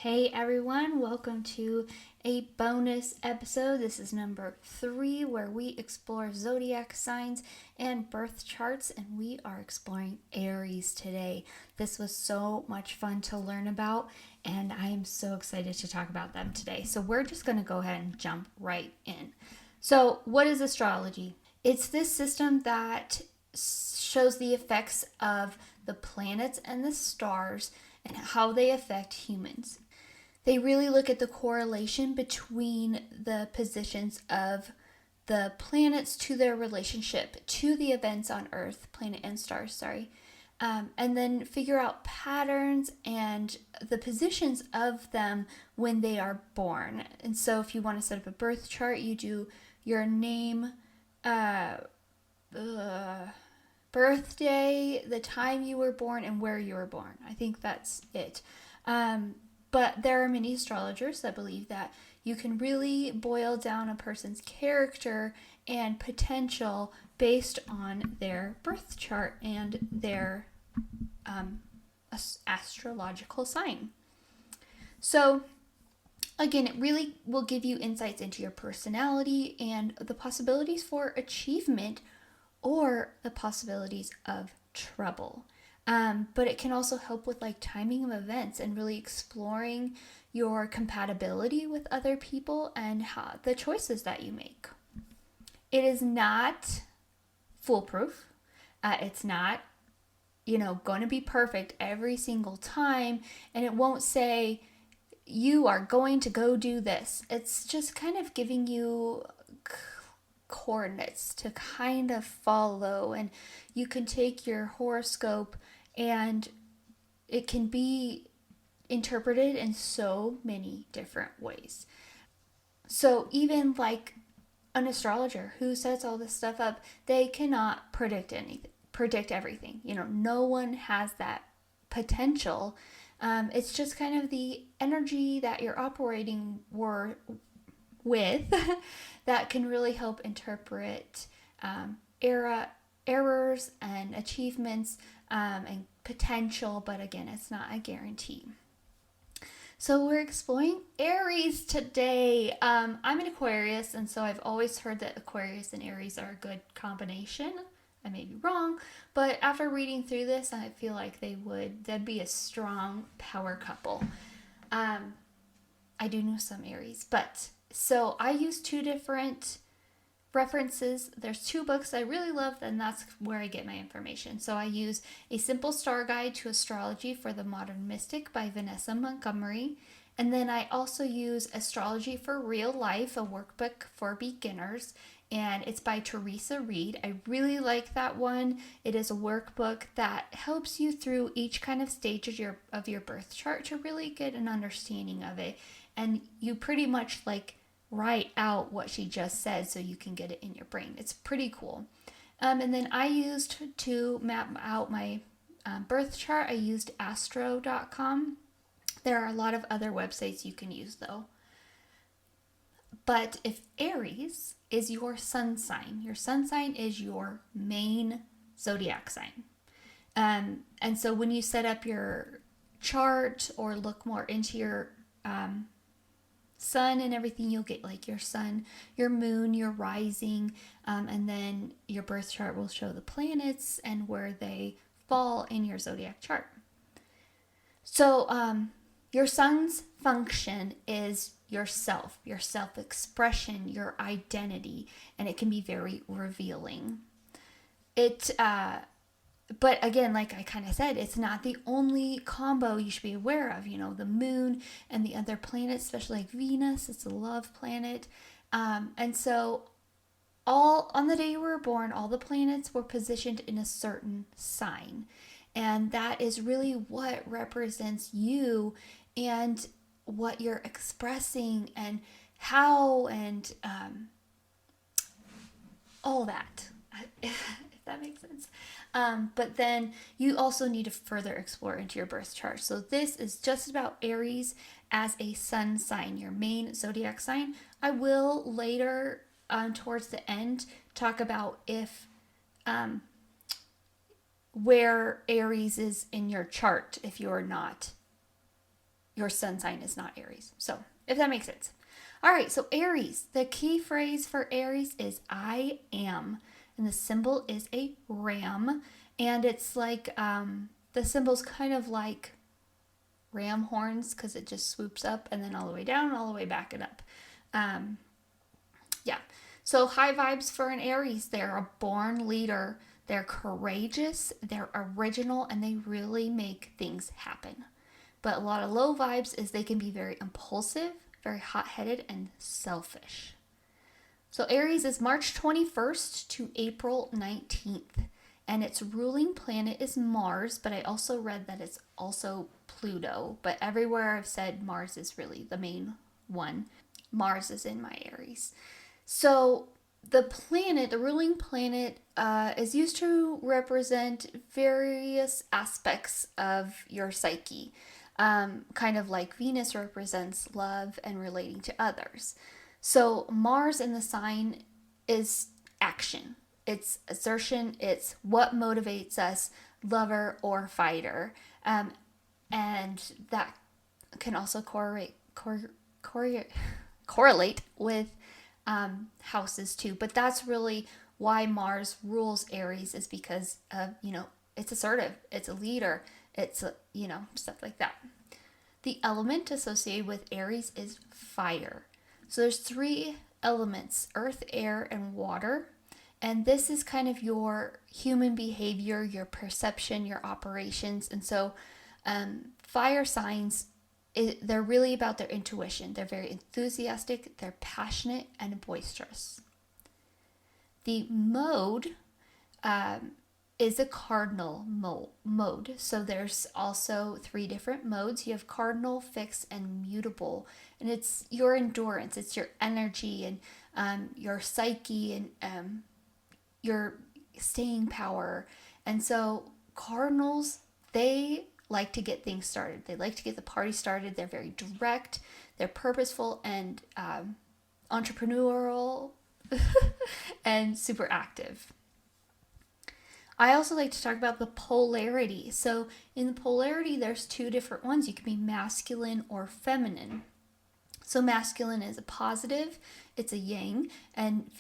Hey everyone, welcome to a bonus episode. This is number 3 where we explore zodiac signs and birth charts, and we are exploring Aries today. This was so much fun to learn about, and I am so excited to talk about them today. So we're just going to go ahead and jump right in. So, what is astrology? It's this system that shows the effects of the planets and the stars and how they affect humans. They really look at the correlation between the positions of the planets to their relationship to the events on Earth, planet and stars, and then figure out patterns and the positions of them when they are born. And so if you want to set up a birth chart, you do your name, birthday, the time you were born, and where you were born. I think that's it. But there are many astrologers that believe that you can really boil down a person's character and potential based on their birth chart and their astrological sign. So, again, it really will give you insights into your personality and the possibilities for achievement or the possibilities of trouble. But it can also help with like timing of events and really exploring your compatibility with other people and how the choices that you make. It is not foolproof. It's not, going to be perfect every single time, and it won't say you are going to go do this. It's just kind of giving you coordinates to kind of follow, and you can take your horoscope and it can be interpreted in so many different ways. So even like an astrologer who sets all this stuff up, they cannot predict everything. No one has that potential. It's just kind of the energy that you're operating with that can really help interpret errors and achievements and potential, but again, it's not a guarantee. So we're exploring Aries today. I'm an Aquarius, and so I've always heard that Aquarius and Aries are a good combination. I may be wrong, but after reading through this, I feel like that'd be a strong power couple. I do know some Aries, but so I use 2 different references. There's 2 books I really love, and that's where I get my information. So I use A Simple Star Guide to Astrology for the Modern Mystic by Vanessa Montgomery. And then I also use Astrology for Real Life, a workbook for beginners, and it's by Theresa. I really like that one. It is a workbook that helps you through each kind of stage of your birth chart to really get an understanding of it. And you pretty much like write out what she just said so you can get it in your brain. It's pretty cool. And then I used to map out my birth chart, I used astro.com. There are a lot of other websites you can use though. But if Aries is your sun sign is your main zodiac sign. And so when you set up your chart or look more into your sun and everything, you'll get like your sun, your moon, your rising, and then your birth chart will show the planets and where they fall in your zodiac chart. So your sun's function is your self-expression, your identity, and it can be very revealing. But again, like I kind of said, it's not the only combo you should be aware of. The moon and the other planets, especially like Venus, it's a love planet. And so on the day you were born, all the planets were positioned in a certain sign. And that is really what represents you and what you're expressing and how and all that, if that makes sense. But then you also need to further explore into your birth chart. So this is just about Aries as a sun sign, your main zodiac sign. I will later, towards the end, talk about where Aries is in your chart if you're not your sun sign is not Aries. So if that makes sense. All right, so Aries, the key phrase for Aries is I am. And the symbol is a ram. And it's like, the symbol's kind of like ram horns because it just swoops up and then all the way down, all the way back and up. Yeah. So high vibes for an Aries. They're a born leader. They're courageous. They're original, and they really make things happen. But a lot of low vibes is they can be very impulsive, very hot-headed, and selfish. So Aries is March 21st to April 19th. And its ruling planet is Mars, but I also read that it's also Pluto. But everywhere I've said Mars is really the main one. Mars is in my Aries. So the planet, the ruling planet, is used to represent various aspects of your psyche. Kind of like Venus represents love and relating to others. So Mars in the sign is action. It's assertion. It's what motivates us, lover or fighter. And that can also correlate with houses too. But that's really why Mars rules Aries, is because of, it's assertive, it's a leader, it's, stuff like that. The element associated with Aries is fire. So there's 3 elements: earth, air, and water. And this is kind of your human behavior, your perception, your operations. And so fire signs, they're really about their intuition. They're very enthusiastic, they're passionate, and boisterous. The mode is a cardinal mode. So there's also 3 different modes. You have cardinal, fixed, and mutable. And it's your endurance, it's your energy, and your psyche, and your staying power. And so cardinals, they like to get things started. They like to get the party started. They're very direct, they're purposeful, and entrepreneurial and super active. I also like to talk about the polarity. So in the polarity, there's 2 different ones. You can be masculine or feminine. So masculine is a positive, it's a yang, and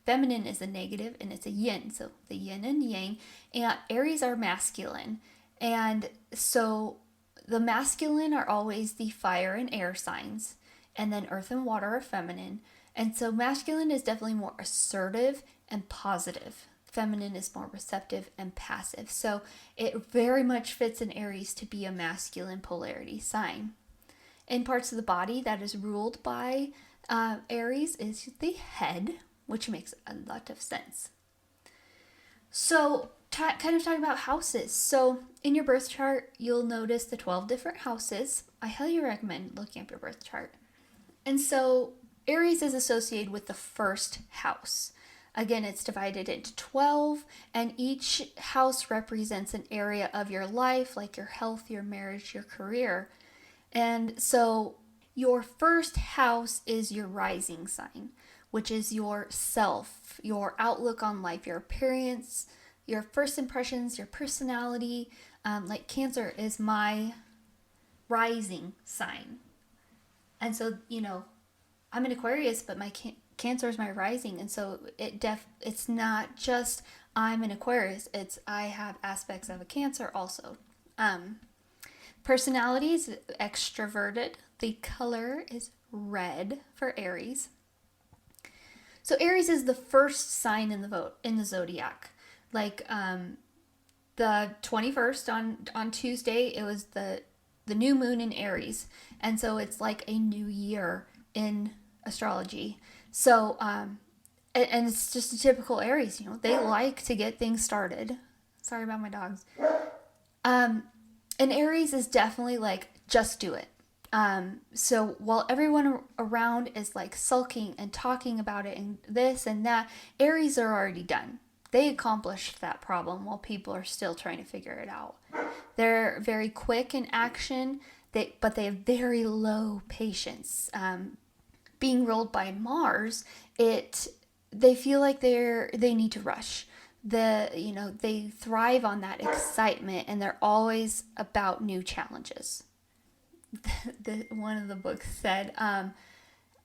feminine is a negative, and it's a yin. So the yin and yang. And Aries are masculine. And so the masculine are always the fire and air signs. And then earth and water are feminine. And so masculine is definitely more assertive and positive. Feminine is more receptive and passive. So it very much fits in Aries to be a masculine polarity sign. In parts of the body that is ruled by Aries is the head, which makes a lot of sense. So kind of talking about houses. So in your birth chart, you'll notice the 12 different houses. I highly recommend looking up your birth chart. And so Aries is associated with the first house. Again, it's divided into 12, and each house represents an area of your life, like your health, your marriage, your career. And so your first house is your rising sign, which is your self, your outlook on life, your appearance, your first impressions, your personality. Like Cancer is my rising sign. And so, I'm an Aquarius, but my Cancer is my rising. And so it's not just I'm an Aquarius, it's I have aspects of a Cancer also. Personality is extroverted. The color is red for Aries. So Aries is the first sign in the zodiac. Like the 21st on Tuesday, it was the new moon in Aries. And so it's like a new year in astrology. So and it's just a typical Aries, they like to get things started. Sorry about my dogs. And Aries is definitely like, just do it. So while everyone around is like sulking and talking about it and this and that, Aries are already done. They accomplished that problem while people are still trying to figure it out. They're very quick in action, but they have very low patience. Being ruled by Mars, they feel like they need to rush. They thrive on that excitement, and they're always about new challenges. one of the books said,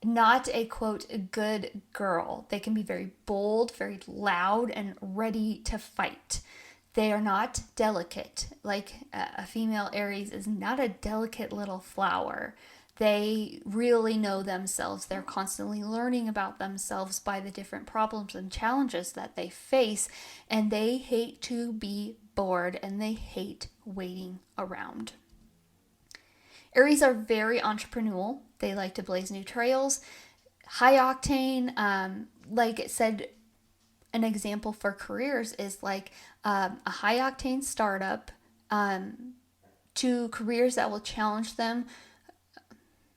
not a quote, a good girl. They can be very bold, very loud, and ready to fight. They are not delicate. Like a female Aries is not a delicate little flower. They really know themselves. They're constantly learning about themselves by the different problems and challenges that they face, and they hate to be bored and they hate waiting around. Aries are very entrepreneurial. They like to blaze new trails, high octane. Like it said, an example for careers is like a high octane startup to careers that will challenge them,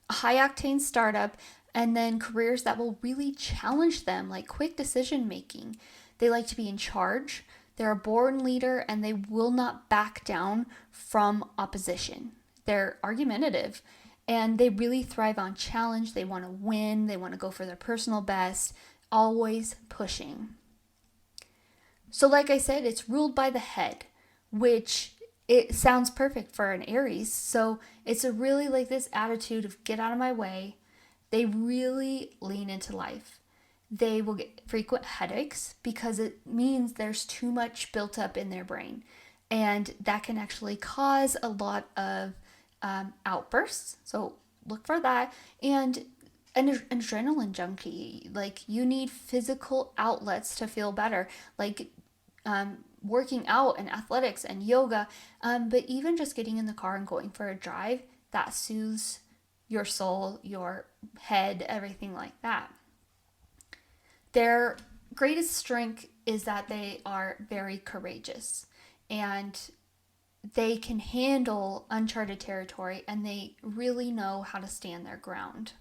a high octane startup, and then careers that will really challenge them, like quick decision making. They like to be in charge. They're a born leader and they will not back down from opposition. They're argumentative and they really thrive on challenge. They want to win. They want to go for their personal best, always pushing. So like I said, it's ruled by the head, which it sounds perfect for an Aries. So it's a really like this attitude of get out of my way. They really lean into life. They will get frequent headaches because it means there's too much built up in their brain. And that can actually cause a lot of outbursts. So look for that. And an adrenaline junkie, like you need physical outlets to feel better, like working out and athletics and yoga. But even just getting in the car and going for a drive, that soothes your soul, your head, everything like that. Their greatest strength is that they are very courageous and they can handle uncharted territory and they really know how to stand their ground.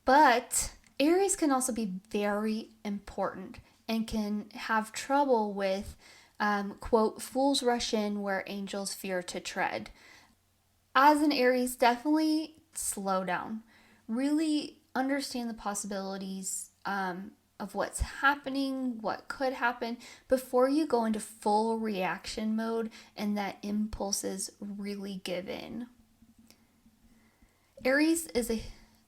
But Aries can also be very important and can have trouble with, quote, fools rush in where angels fear to tread. As an Aries, definitely slow down. Really understand the possibilities of what's happening, what could happen, before you go into full reaction mode and that impulses really give in. Aries is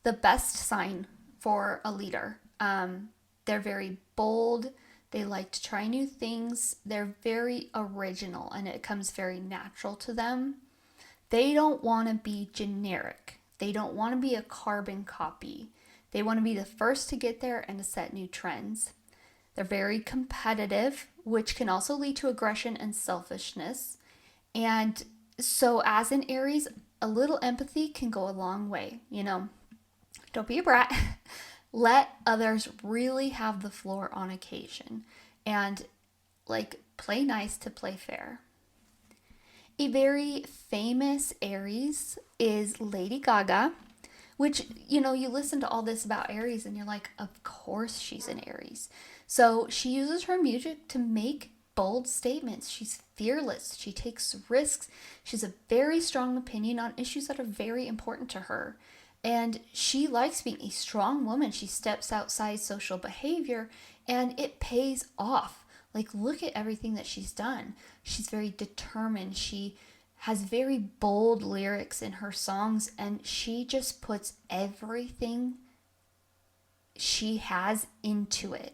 the best sign for a leader. They're very bold. They like to try new things. They're very original and it comes very natural to them. They don't want to be generic. They don't want to be a carbon copy. They want to be the first to get there and to set new trends. They're very competitive, which can also lead to aggression and selfishness. And so as an Aries, a little empathy can go a long way. You know, don't be a brat. Let others really have the floor on occasion. And like play nice to play fair. A very famous Aries is Lady Gaga, which, you know, you listen to all this about Aries and you're like, of course she's an Aries. So she uses her music to make bold statements. She's fearless. She takes risks. She has a very strong opinion on issues that are very important to her. And she likes being a strong woman. She steps outside social behavior and it pays off. Like, look at everything that she's done. She's very determined. She has very bold lyrics in her songs and she just puts everything she has into it.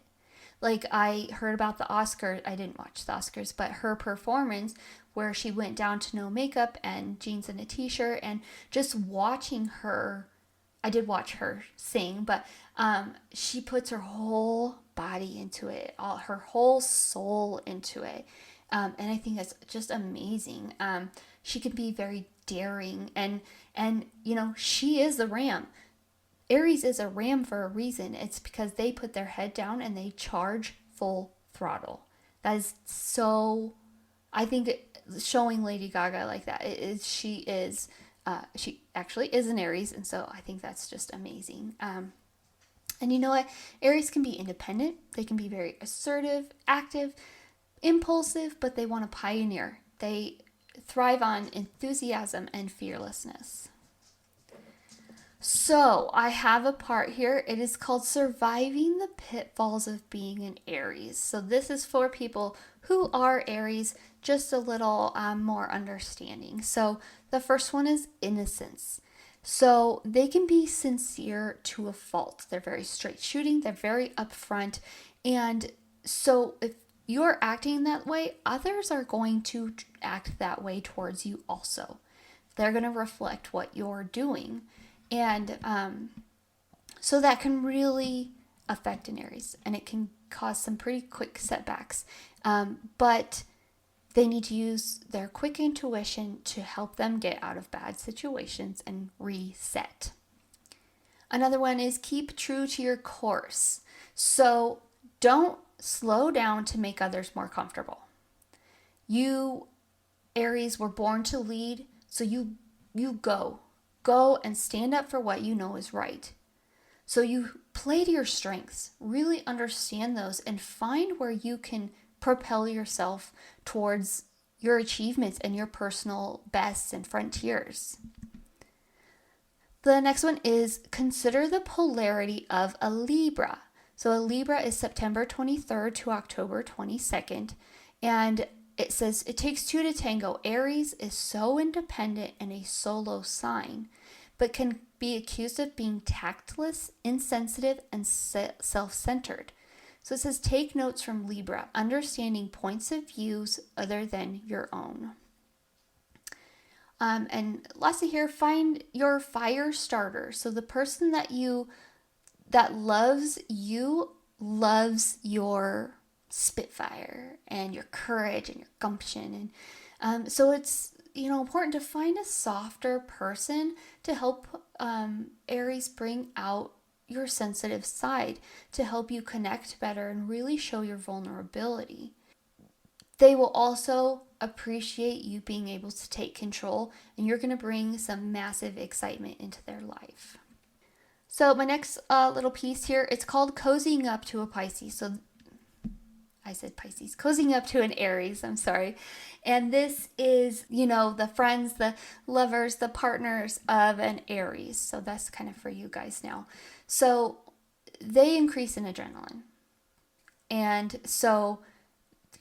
Like, I heard about the Oscars. I didn't watch the Oscars, but her performance where she went down to no makeup and jeans and a t-shirt, and just watching her, I did watch her sing, but she puts her whole body into it, her whole soul into it. And I think that's just amazing. She can be very daring and you know, she is the ram. Aries is a ram for a reason. It's because they put their head down and they charge full throttle. That is so, I think showing Lady Gaga like that, she actually is an Aries. And so I think that's just amazing. And you know what? Aries can be independent. They can be very assertive, active, impulsive, but they want to pioneer. They thrive on enthusiasm and fearlessness. So I have a part here. It is called Surviving the Pitfalls of Being an Aries. So this is for people who are Aries, just a little more understanding. So The first one is innocence. So they can be sincere to a fault. They're very straight shooting, they're very upfront. And so if you're acting that way, others are going to act that way towards you also. They're going to reflect what you're doing. And so that can really affect an Aries, and it can cause some pretty quick setbacks. But they need to use their quick intuition to help them get out of bad situations and reset. Another one is keep true to your course. So don't slow down to make others more comfortable. You, Aries, were born to lead, so you go. Go and stand up for what you know is right. So you play to your strengths, really understand those, and find where you can propel yourself towards your achievements and your personal bests and frontiers. The next one is consider the polarity of a Libra. So a Libra is September 23rd to October 22nd. And it says, it takes two to tango. Aries is so independent and a solo sign, but can be accused of being tactless, insensitive, and self-centered. So it says, take notes from Libra, understanding points of views other than your own. And lastly here, find your fire starter. So the person that loves you loves your spitfire and your courage and your gumption. And so it's, important to find a softer person to help Aries bring out your sensitive side, to help you connect better and really show your vulnerability. They will also appreciate you being able to take control, and you're going to bring some massive excitement into their life. So my next little piece here, it's called Cozying Up to a Pisces. So I said Pisces, cozying up to an Aries, I'm sorry. And this is, the friends, the lovers, the partners of an Aries. So that's kind of for you guys now. So they increase in adrenaline. And so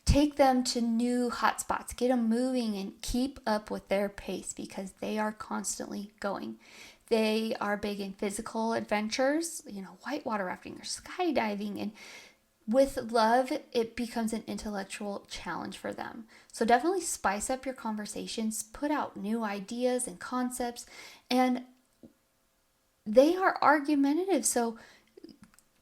take them to new hotspots, get them moving, and keep up with their pace because they are constantly going. They are big in physical adventures, whitewater rafting or skydiving, and with love, it becomes an intellectual challenge for them. So definitely spice up your conversations, put out new ideas and concepts, and they are argumentative. So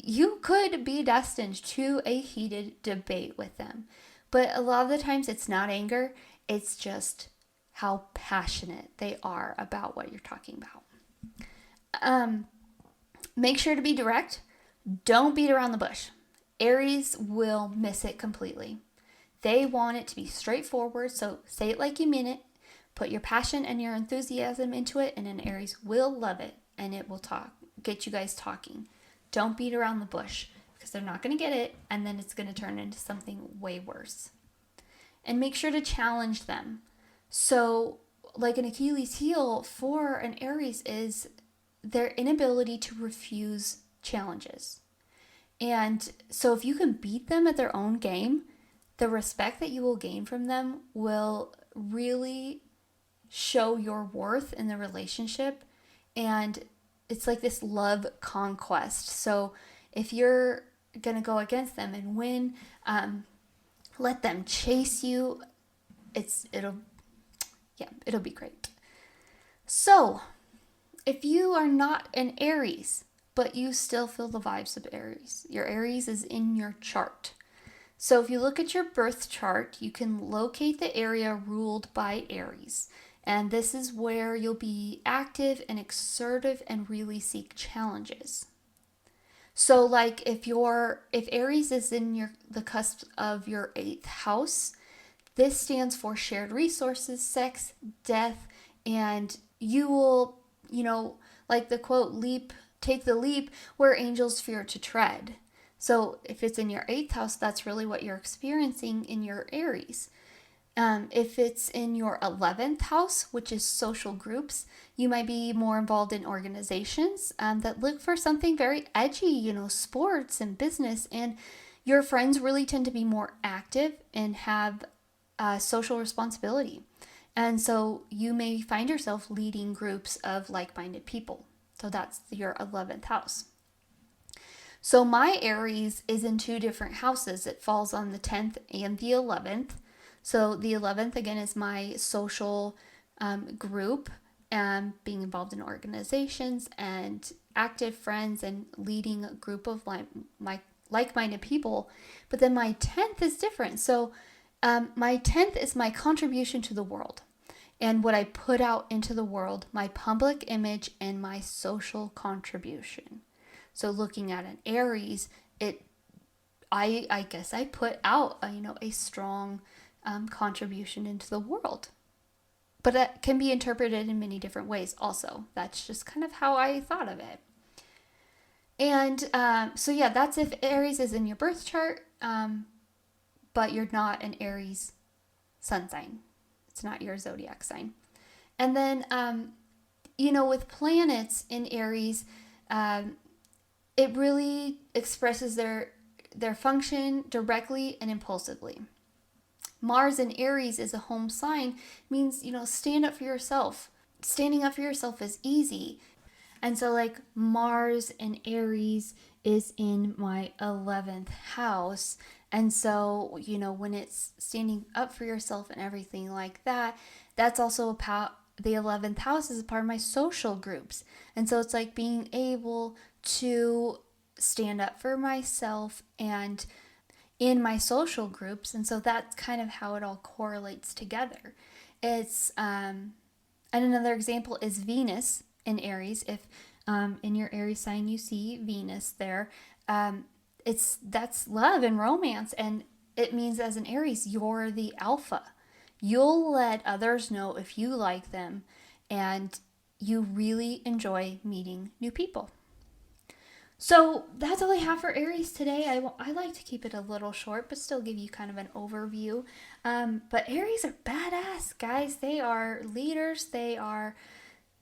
you could be destined to a heated debate with them. But a lot of the times it's not anger, it's just how passionate they are about what you're talking about. Make sure to be direct. Don't beat around the bush. Aries will miss it completely. They want it to be straightforward, so say it like you mean it. Put your passion and your enthusiasm into it, and an Aries will love it, and it will get you guys talking. Don't beat around the bush, because they're not going to get it, and then it's going to turn into something way worse. And make sure to challenge them. So, like an Achilles heel for an Aries is their inability to refuse challenges. And so if you can beat them at their own game, the respect that you will gain from them will really show your worth in the relationship. And it's like this love conquest. So if you're going to go against them and win, let them chase you. It'll be great. So if you are not an Aries, but you still feel the vibes of Aries, your Aries is in your chart. So if you look at your birth chart, you can locate the area ruled by Aries. And this is where you'll be active and assertive and really seek challenges. So like if Aries is in the cusp of your 8th house, this stands for shared resources, sex, death, and you will, like the quote, take the leap where angels fear to tread. So if it's in your 8th house, that's really what you're experiencing in your Aries. If it's in your 11th house, which is social groups, you might be more involved in organizations that look for something very edgy, sports and business. And your friends really tend to be more active and have social responsibility. And so you may find yourself leading groups of like-minded people. So that's your 11th house. So my Aries is in two different houses. It falls on the 10th and the 11th. So the 11th, again, is my social group, being involved in organizations and active friends and leading a group of like-minded people. But then my 10th is different. So my 10th is my contribution to the world and what I put out into the world, my public image and my social contribution. So looking at an Aries, I guess I put out a strong contribution into the world. But that can be interpreted in many different ways also. That's just kind of how I thought of it. And so yeah, that's if Aries is in your birth chart, but you're not an Aries sun sign. It's not your zodiac sign. And then, with planets in Aries, it really expresses their function directly and impulsively. Mars in Aries is a home sign, means, stand up for yourself. Standing up for yourself is easy. And so like Mars in Aries is in my 11th house. And so, when it's standing up for yourself and everything like that, that's also the 11th house is a part of my social groups. And so it's like being able to stand up for myself and in my social groups. And so that's kind of how it all correlates together. It's, and another example is Venus in Aries. If in your Aries sign you see Venus there, that's love and romance. And it means as an Aries, you're the alpha. You'll let others know if you like them and you really enjoy meeting new people. So that's all I have for Aries today. I like to keep it a little short, but still give you kind of an overview. But Aries are badass, guys. They are leaders. They are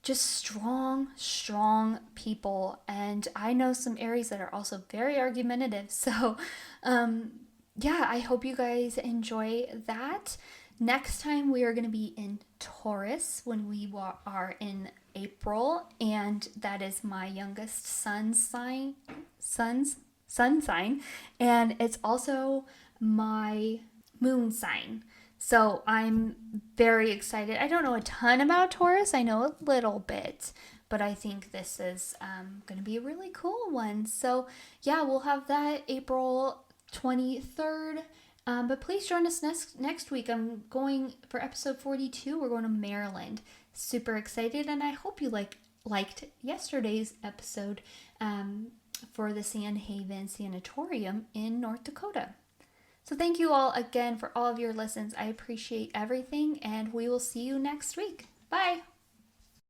just strong people. And I know some Aries that are also very argumentative. So, I hope you guys enjoy that. Next time we are going to be in Taurus when we are in April, and that is my youngest son's sun sign, and it's also my moon sign. So I'm very excited. I don't know a ton about Taurus. I know a little bit, but I think this is going to be a really cool one. So yeah, we'll have that April 23rd. But please join us next week. I'm going for episode 42. We're going to Maryland. Super excited, and I hope you liked yesterday's episode for the Sandhaven Sanatorium in North Dakota. So thank you all again for all of your listens. I appreciate everything, and we will see you next week. Bye!